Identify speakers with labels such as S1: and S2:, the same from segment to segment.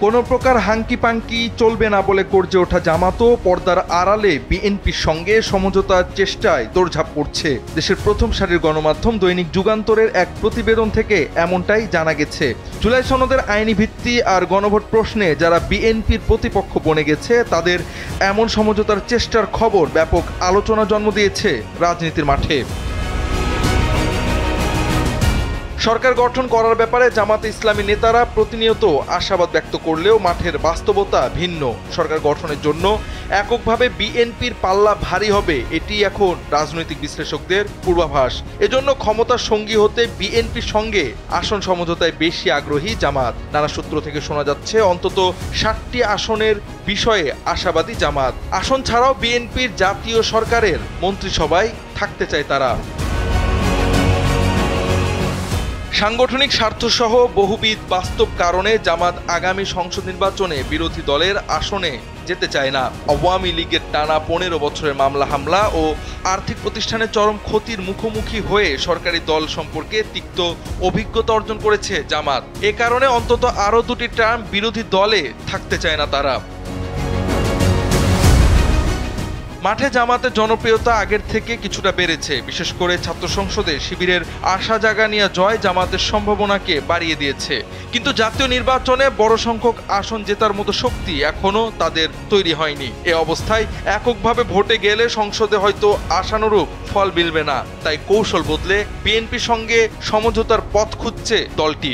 S1: কোনো প্রকার হাঙ্কি পাঙ্কি চলবে না বলে গর্জে ওঠা জামাতও পর্দার আড়ালে বিএনপির সঙ্গে সমঝোতার চেষ্টায় দৌড়ঝাঁপ করছে। দেশের প্রথম সারির গণমাধ্যম দৈনিক যুগান্তরের এক প্রতিবেদন থেকে এমনটাই জানা গেছে। জুলাই সনদের আইনি ভিত্তি আর গণভোট প্রশ্নে যারা বিএনপির প্রতিপক্ষ বনে গেছে তাদের এমন সমঝোতার চেষ্টার খবর ব্যাপক আলোচনা জন্ম দিয়েছে রাজনীতির মাঠে। সরকার গঠন করার ব্যাপারে জামাতে ইসলামী নেতারা প্রতিনিয়ত আশাবাদ ব্যক্ত করলেও মাঠের বাস্তবতা ভিন্ন। সরকার গঠনের জন্য এককভাবে বিএনপির পাল্লা ভারী হবে, এটি এখন রাজনৈতিক বিশ্লেষকদের পূর্বাভাস। এজন্য ক্ষমতার সঙ্গী হতে বিএনপির সঙ্গে আসন সমঝোতায় বেশি আগ্রহী জামাত। নানা সূত্র থেকে শোনা যাচ্ছে অন্তত 60টি আসনের বিষয়ে আশাবাদী জামাত। আসন ছাড়াও বিএনপির জাতীয় সরকারের মন্ত্রিসভায় থাকতে চায় তারা। সাংগঠনিক স্বার্থসহ বহুবিধ বাস্তব কারণে জামাত আগামী সংসদ নির্বাচনে বিরোধী দলের আসনে যেতে চায় না। আওয়ামী লীগের টানা 15 বছরের মামলা হামলা ও আর্থিক প্রতিষ্ঠানের চরম ক্ষতির মুখোমুখি হয়ে সরকারি দল সম্পর্কে তিক্ত অভিজ্ঞতা অর্জন করেছে জামাত। এ কারণে অন্তত আরও 2টি টার্ম বিরোধী দলে থাকতে চায় না তারা। মাঠে জামাতের জনপ্রিয়তা আগের থেকে কিছুটা বেড়েছে। বিশেষ করে ছাত্র সংসদে শিবিরের আশা জাগানিয়া জয় জামাতের সম্ভাবনাকে বাড়িয়ে দিয়েছে। কিন্তু জাতীয় নির্বাচনে বড় সংখ্যক আসন জেতার মতো শক্তি এখনও তাদের তৈরি হয়নি। এ অবস্থায় এককভাবে ভোটে গেলে সংসদে হয়তো আশানুরূপ ফল মিলবে না। তাই কৌশল বদলে বিএনপির সঙ্গে সমঝোতার পথ খুঁজছে দলটি।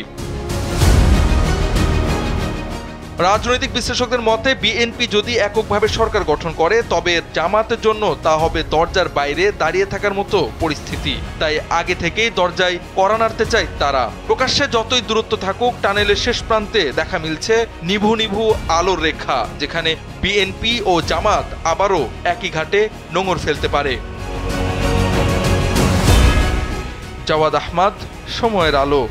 S1: রাজনৈতিক বিশ্লেষকদের মতে বিএনপি যদি এককভাবে সরকার গঠন করে তবে জামাতের জন্য তা হবে দরজার বাইরে দাঁড়িয়ে থাকার মতো পরিস্থিতি। তাই আগে থেকেই দরজায় কড়া নাড়তে চায় তারা। প্রকাশ্যে যতই দূরত্ব থাকুক, টানেলের শেষ প্রান্তে দেখা মিলছে নিভু নিভু আলোর রেখা, যেখানে বিএনপি ও জামাত আবারও একই ঘাটে নোঙর ফেলতে পারে। জাওয়াদ আহমদ, সময়ের আলো।